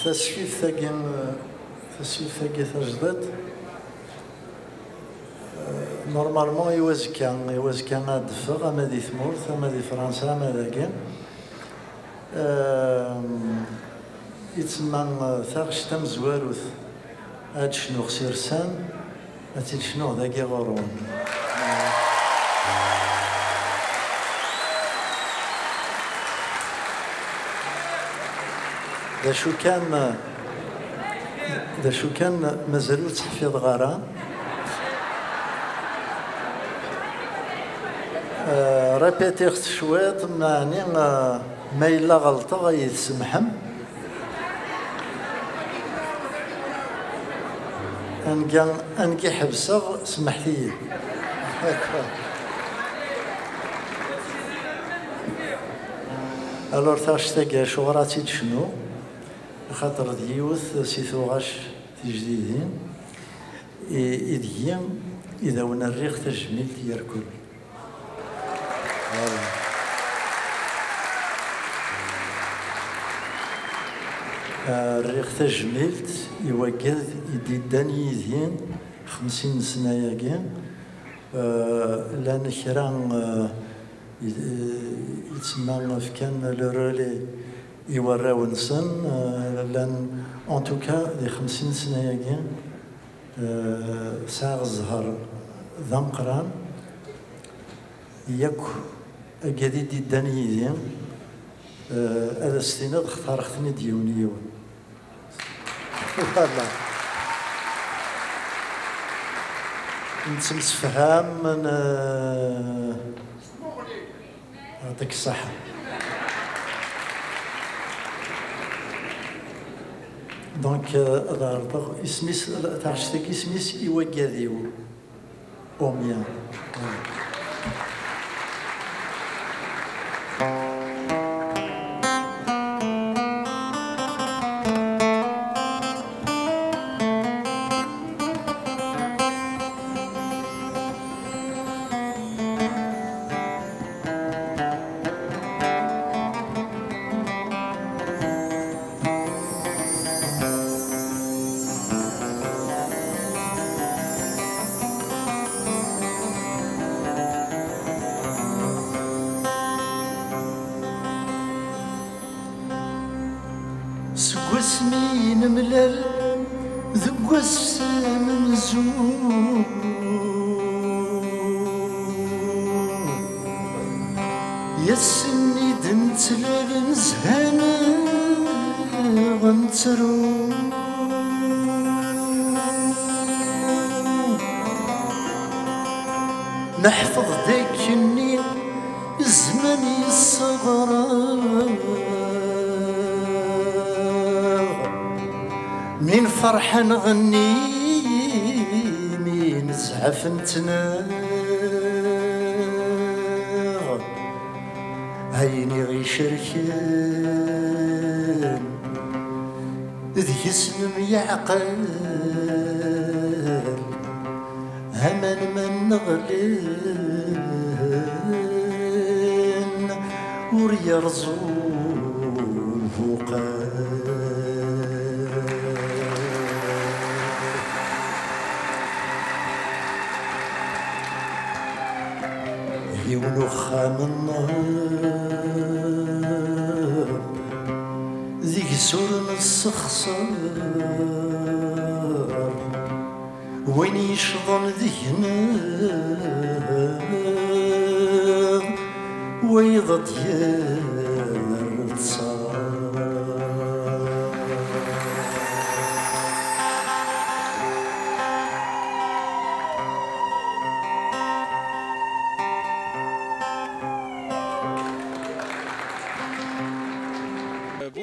تسفيف ثاقي تجدد نورمالمون يوازكا دفغ اما دي ثمورث اما دي فرنسا اما داكي يتسمى ثاغش تم زواروث هاد شنو خسيرسان هاتي شنو داكي غورون دا شو كان مازالو تحفيظ غارة ريبيتيغت شويط معني ما إلا غلطة غيتسمحم أنكي حبسغ سمحتي ألور تاشتاقي شغراتي شنو خاطر ديوث سيثوغاش تجديدين إذيام إذا ونا الريخ تجميل يركل الريخ تجميلت يوجد يديداني يدين 50 سنة ياكين لان كران يتسمى كان لورولي يوراو نسن لان ان توكا دي 50 سنة ياكين ساغ الزهر ذا مقران ياك أجديد ديداني يدين هذا السنة اختارختني ديونيون والله نتمسفهام من يعطيك الصحة دونك اسميس تعرفتك اسميس يوكاديو أوميان سمين ملل ذق السمن زور يسني دنت للمزهن غنترو نحفظ ذاك النيل زمني الصغرى من فرح نغني من زعف نتناغ عيني غيشركن ذي اسم يعقل همن من نغلن وريرزون فوقان ونخا من النار ذيك سور الصخصار وين يشظن ذهنا ويض ديار تصار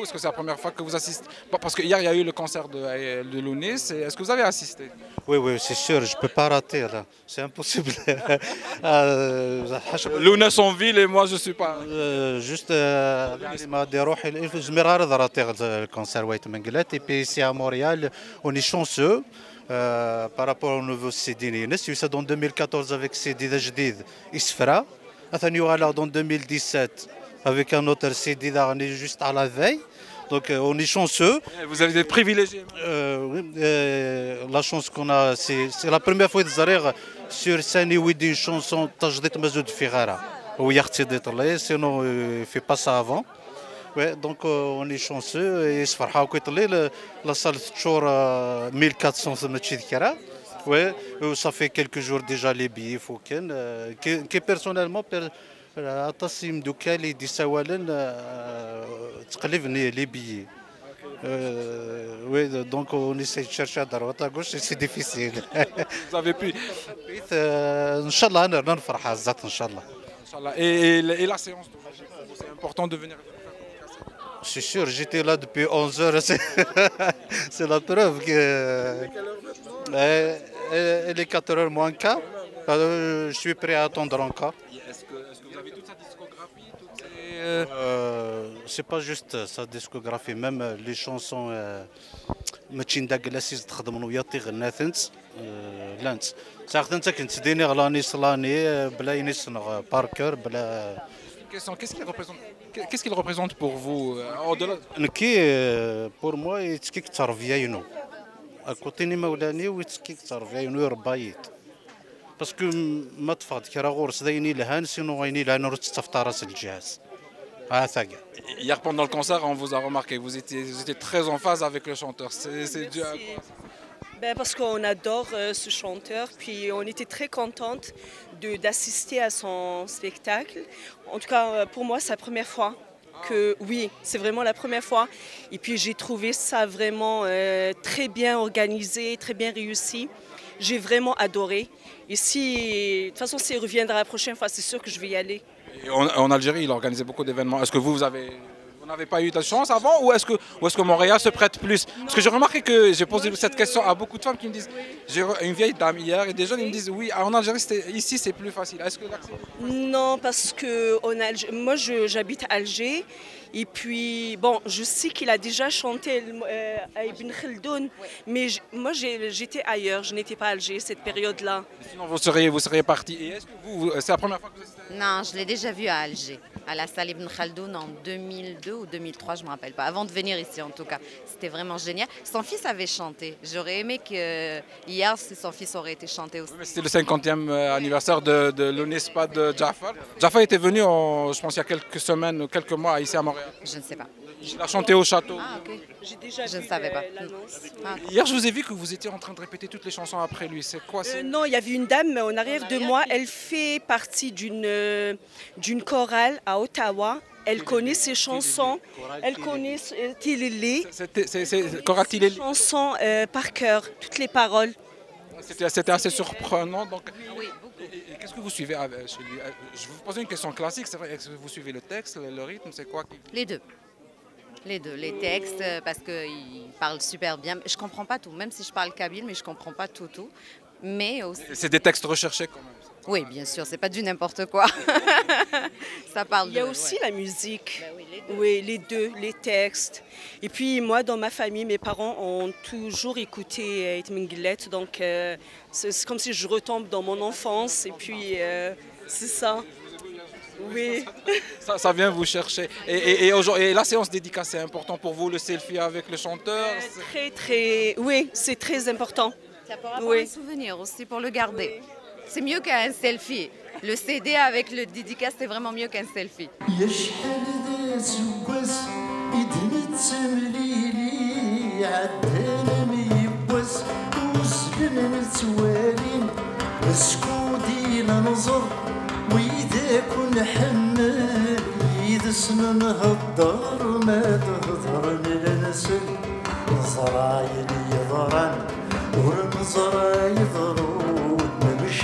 Est-ce que c'est la première fois que vous assistez? Parce qu'hier il y a eu le concert de Lounis. Est-ce que vous avez assisté? Oui, c'est sûr, je ne peux pas rater là, c'est impossible. Lounis en ville et moi je ne suis pas. Juste, je me rare de rater le concert de Mengelet. Et puis ici à Montréal, on est chanceux par rapport au nouveau CD Lounis. Il y a eu ça dans 2014 avec CD Dajdid Isfra. Il y aura là dans 2017 avec un autre CD d'Arné juste à la veille. Donc on est chanceux. Vous avez des privilégiés. Oui, la chance qu'on a, c'est la première fois de Zarir sur scène où il dit une chanson تجديد مزود في غارة وهي اختيارات الله sinon il fait pas ça avant. Ouais, donc on est chanceux et فرحة وكيطلي la salle toujours 1400 ماشي ذكرى. Ouais, ça fait quelques jours déjà les billets فوكين qui personnellement أتصم دوكا اللي يدي سوالن تقلبني les billets. Oui, donc on essaie de chercher à droite, à gauche, et c'est difficile. Vous avez pu. Inch'Allah, on فرحة الزات Inch'Allah. Et la séance d'aujourd'hui, c'est important de venir. C'est sûr, j'étais là depuis 11 heures. C'est la preuve que. Elle est 4 heures moins quart. Je suis prêt à attendre encore. Est-ce que vous avez toute sa discographie, C'est pas juste sa discographie, même les chansons. ماشي نداك لاسيز تخدم ويا تيغنا ثنت لانت ساعات انت كنت ديني غلاني صلاني بلا ينسنغ باركر بلا. Qu'est-ce qu'il représente pour vous au-delà? نكي بور موا يتكي كثر فياينو اكوتيني مولاني ويتكي كثر فياينو يربايت باسكو ما تفقد كرا غورس دايني لهان سينو غايني لهان رت تفترس الجهاز. Hier pendant le concert, on vous a remarqué, vous étiez très en phase avec le chanteur. C'est dû à quoi? Parce qu'on adore ce chanteur, puis on était très contente d'assister à son spectacle. En tout cas, pour moi, c'est la première fois oui, c'est vraiment la première fois. Et puis j'ai trouvé ça vraiment très bien organisé, très bien réussi. J'ai vraiment adoré. Et de toute façon, s'il reviendra la prochaine fois, c'est sûr que je vais y aller. Et en Algérie, il organisait beaucoup d'événements. Est-ce que vous n'avez pas eu de chance avant ou est-ce que Montréal se prête plus? Parce que j'ai remarqué que j'ai posé cette question à beaucoup de femmes qui me disent, j'ai une vieille dame hier et des jeunes ils me disent oui, en Algérie, ici c'est plus facile. Est-ce que l'accès est plus facile? Non, parce que moi j'habite à Alger. Et puis, bon, je sais qu'il a déjà chanté à Ibn Khaldoun, mais moi j'étais ailleurs, je n'étais pas à Alger cette période-là. Sinon vous seriez parti. Et est-ce que c'est la première fois que vous êtes... Non, je l'ai déjà vu à Alger, à la salle Ibn Khaldoun en 2002 ou 2003, je ne me rappelle pas, avant de venir ici en tout cas. C'était vraiment génial. Son fils avait chanté. J'aurais aimé que hier, son fils aurait été chanté aussi. Oui, c'était le 50e anniversaire de l'ONESPA de Jafar. Jafar était venu, je pense, il y a quelques semaines, quelques mois ici à Montréal. Je ne sais pas. Il a chanté au château. Ah, ok. J'ai déjà Je vu ne savais pas. l'annonce. Ah. Hier, je vous ai vu que vous étiez en train de répéter toutes les chansons après lui. C'est quoi Non, il y avait une dame en arrière de moi. Elle fait partie d'une chorale à Ottawa. Elle connaît ses chansons. Elle connaît Tilili. C'est Cora Tilili. Chansons par cœur, toutes les paroles. C'était assez surprenant. Donc, Oui, beaucoup. et qu'est-ce que vous suivez chez lui? Je vais vous poser une question classique. C'est vrai, est-ce que vous suivez le texte, le rythme? C'est quoi Les deux. Les deux, les textes, parce qu'il parle super bien. Je ne comprends pas tout, même si je parle kabyle, mais je ne comprends pas tout. Mais aussi... C'est des textes recherchés quand même. Oui, bien sûr, c'est pas du n'importe quoi. Ça parle. Il y a aussi la musique. Ben oui, les deux. Oui, les deux, les textes. Et puis moi, dans ma famille, mes parents ont toujours écouté Itminglet, donc c'est comme si je retombe dans mon enfance. Et puis c'est ça. Oui. Ça vient vous chercher. Et la séance dédicace, c'est important pour vous, le selfie avec le chanteur? Oui, c'est très important. Ça peut avoir un souvenir aussi pour le garder. C'est mieux qu'un selfie. Le CD avec le dédicace, c'est vraiment mieux qu'un selfie.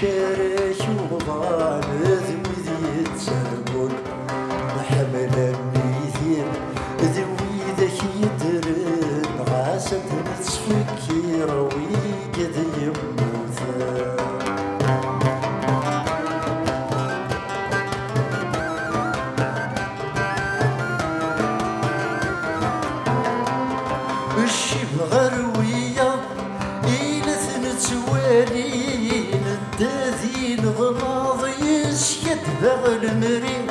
شارك وضال ذوي يتسرقون محمل النيثين ذوي ذاك يدرن غاسة تسفكي روي قد يموثا الشيب غروية إلث نتوالين الداذين غلاظي يتبع المري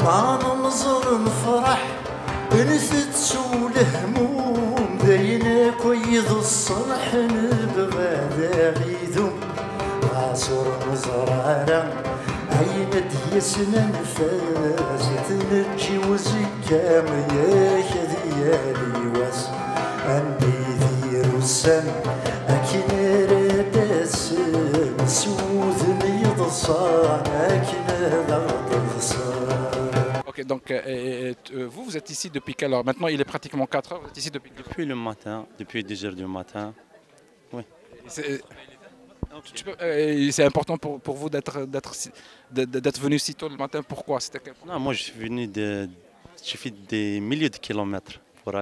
ما ننظر نفرح انست سول هموم داين كويض الصلح نبغى ذاغيذوم عصر مزرعة عين ديسنا نفاس تنجي وزكام يا خذيالي واس عندي ذير السن أكن ردس سوذ ميضصان أكن ضغصان. Ok, donc vous, vous êtes ici depuis quelle heure? Maintenant, il est pratiquement 4 heures, vous êtes ici depuis... Depuis le matin, depuis 10 heures du matin. Oui. C'est important pour vous d'être venu si tôt le matin. Pourquoi? Non, moi je suis venu j'ai fait des milliers de kilomètres pour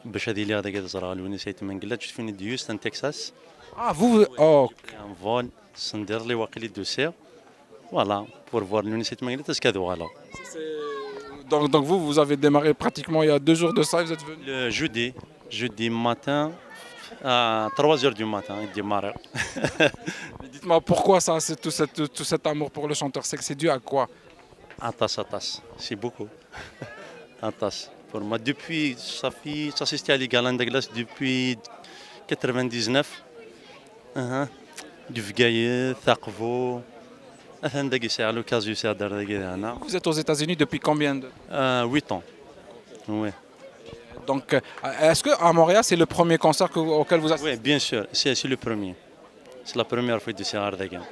باش هذه اللي غادي تزرع الونيسة منقلات. Je suis venu de Houston, Texas. Ah, vous... Oh. Un vol, سندير لي واقيلي دوسير. Voilà, pour voir l'unité de Mangalete, c'est voilà. Donc vous avez démarré pratiquement il y a 2 jours de ça et vous êtes venu? Le jeudi matin, à 3 heures du matin, il démarre. Dites-moi pourquoi ça, c'est tout cet amour pour le chanteur, c'est dû à quoi? Atas, c'est beaucoup. Atas. Pour moi, depuis, ça s'est à l'Égalan de glace depuis 99. Du Vgaye, Thaqvo. Vous êtes aux États-Unis depuis combien de temps? 8 ans. Oui. Donc, est-ce qu'à Montréal, c'est le premier concert auquel vous assistez? Oui, bien sûr, c'est le premier. C'est la première fois de Serra Ardagan.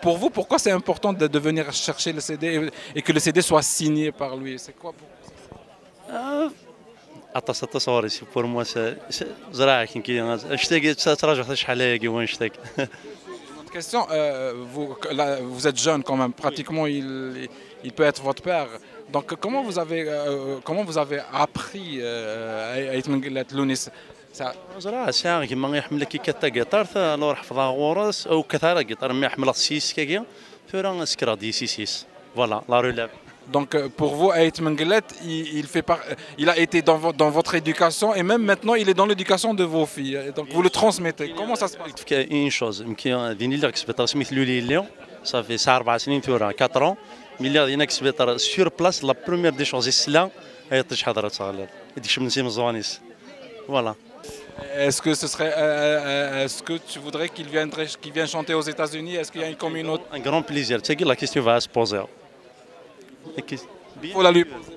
Pour vous, pourquoi c'est important de venir chercher le CD et que le CD soit signé par lui? C'est quoi pour vous? Pour moi, c'est question, vous êtes jeune quand même, pratiquement il peut être votre père. Donc comment vous avez appris à être l'UNIS? زرا ساعة كيما يحمل كي كتا قطار لو راح حفظها غورس او كثار قطار ما يحمل سيس كاكيا فورا سكرا دي سيس فوالا لا ريليف. Donc pour vous, Ait Mengelet, il a été dans votre éducation et même maintenant il est dans l'éducation de vos filles. Donc vous le transmettez. Comment ça se passe? Une chose, ديني اللي كسبت سميت لولي اليوم صافي ساعة 4 سنين ثورة 4 ans ملي دينا كسبت سور بلاس لا بروميير دي شوز السلا هي طيش حضرت صغير هذيك شي من سيم الزوانيس فوالا. Est-ce que tu voudrais qu'il vienne chanter aux États-Unis? Est-ce qu'il y a une communauté? Un grand plaisir. Tu sais que la question va se poser. Il faut la lui poser.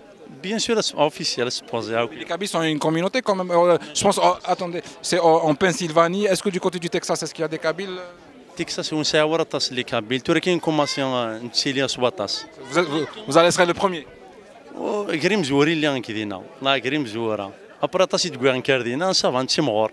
Bien sûr, officiel se poser. Les Kabyles sont une communauté quand même. Je pense, attendez, c'est en Pennsylvanie. Est-ce que du côté du Texas, est-ce qu'il y a des Kabyles? Texas, on sait avoir les Kabyles. Tu as une commencé en Tchélia Swatas. Vous allez être le premier. Grim Zouri, il y a un qui dit non. Là, Grim Zoura. Après, tu as dit un cardinal, ça va, c'est mort.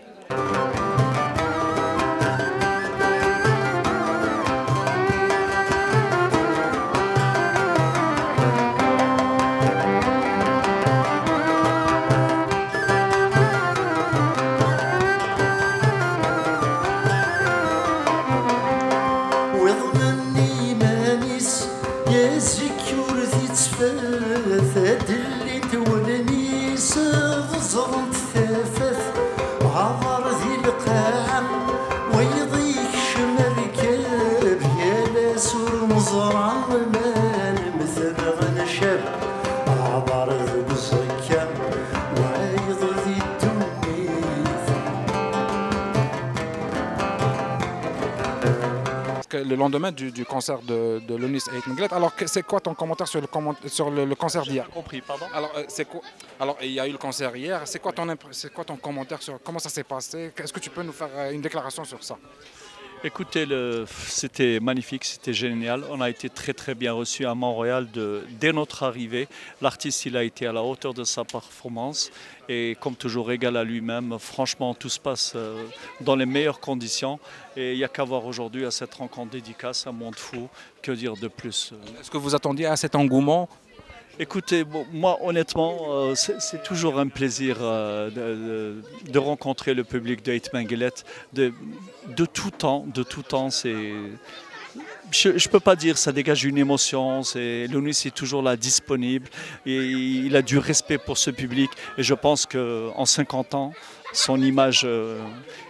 Le lendemain du concert de l'UNIS Ait Mengelet, alors c'est quoi ton commentaire sur le concert d'hier? Compris, pardon. Alors il y a eu le concert hier, c'est quoi ton commentaire sur comment ça s'est passé? Est-ce que tu peux nous faire une déclaration sur ça? Écoutez, c'était magnifique, c'était génial. On a été très très bien reçus à Montréal dès notre arrivée. L'artiste, il a été à la hauteur de sa performance et comme toujours égal à lui-même. Franchement, tout se passe dans les meilleures conditions et il n'y a qu'à voir aujourd'hui à cette rencontre dédicace, un monde fou. Que dire de plus? Est-ce que vous attendiez à cet engouement? Écoutez, bon, moi honnêtement, c'est toujours un plaisir de rencontrer le public de Ait Mengelet de tout temps. Je ne peux pas dire, ça dégage une émotion. L'UNIS est toujours là, disponible. Et il a du respect pour ce public. Et je pense qu'en 50 ans, son image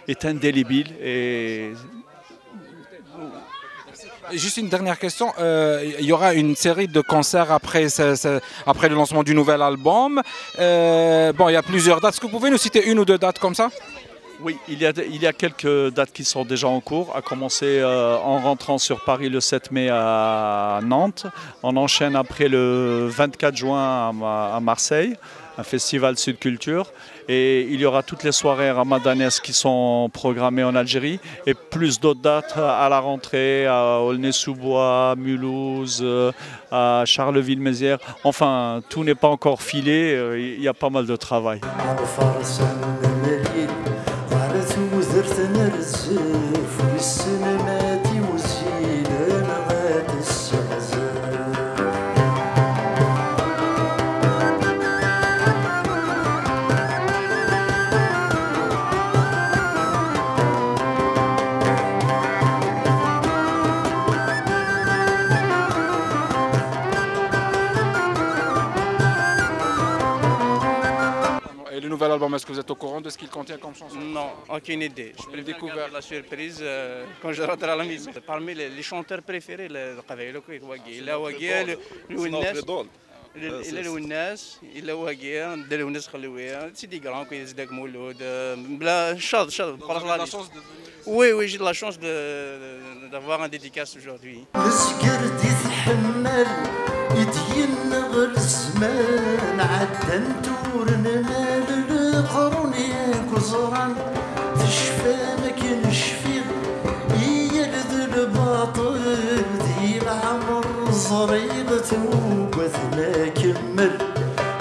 est indélébile. Et Juste une dernière question. Il y aura une série de concerts après le lancement du nouvel album. Bon, il y a plusieurs dates. Est-ce que vous pouvez nous citer une ou deux dates comme ça? Oui, il y a quelques dates qui sont déjà en cours, à commencer en rentrant sur Paris le 7 mai à Nantes. On enchaîne après le 24 juin à Marseille, un festival Sud Culture. Et il y aura toutes les soirées ramadanesques qui sont programmées en Algérie et plus d'autres dates à la rentrée, à Aulnay-sous-Bois, Mulhouse, à Charleville-Mézières. Enfin, tout n'est pas encore filé, il y a pas mal de travail. Et le nouvel album, est-ce que vous êtes au courant de ce qu'il contient comme chanson? Non, aucune idée. Je peux découvrir la surprise quand je rentre à la maison. Parmi les chanteurs préférés, il a Wagia, il a Ounas, il a Wagia, il a Ounas Khalouia, c'est des grands qui se Mouloud. Oui, oui, j'ai de la chance d'avoir un dédicace aujourd'hui. يتينغ الزمان عدى نتورنا مال القروني كزران تشفى ما كنشفي هي لذ الباطل ذي العمر زريضة وبثنا كمل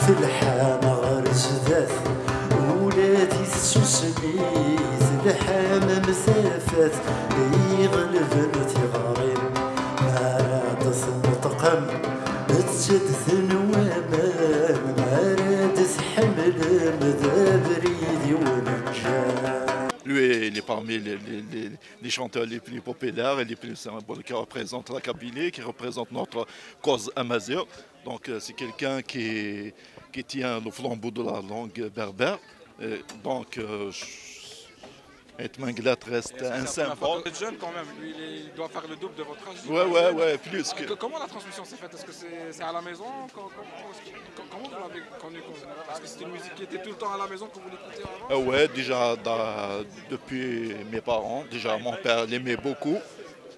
في الحامة غرز ذات ولادي تسوسني في الحامة مسافات يغلب تغارين ما رادث متقم Lui, il est parmi les chanteurs les plus populaires et les plus symboles qui représentent la Kabylie, qui représente notre cause amazigh. Donc c'est quelqu'un qui tient le flambeau de la langue berbère. Donc Etmanglat reste un symbole. Vous êtes jeune quand même, lui il doit faire le double de votre âge. Ouais, plus que. Comment la transmission s'est faite? Est-ce que c'est à la maison? Comment vous l'avez connu? Est-ce que c'était une musique qui était tout le temps à la maison que vous l'écoutiez avant? Ouais, déjà depuis mes parents. Déjà mon père l'aimait beaucoup.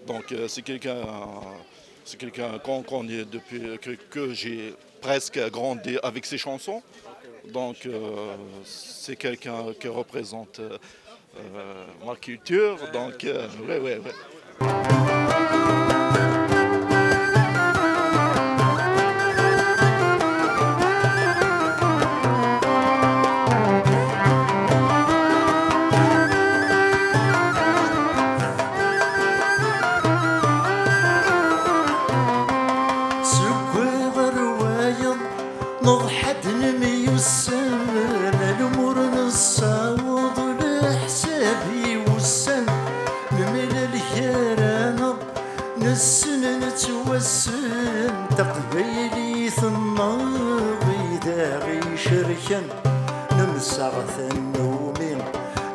Donc c'est quelqu'un qu'on connaît depuis que j'ai presque grandi avec ses chansons. Donc c'est quelqu'un qui représente ma culture, donc ouais. السنة نتوسم تقبيلي ثم غيدا غيشركن نمسع ثنومي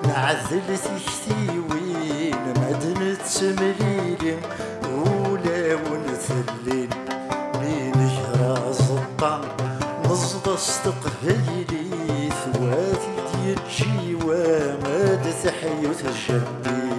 نعذل تشتيوين مدنة سمليلي ولا ونثلين مين شرا الزبان نصد استقبيلي ثواتي ديال جيوة ماد تحيوت الجبين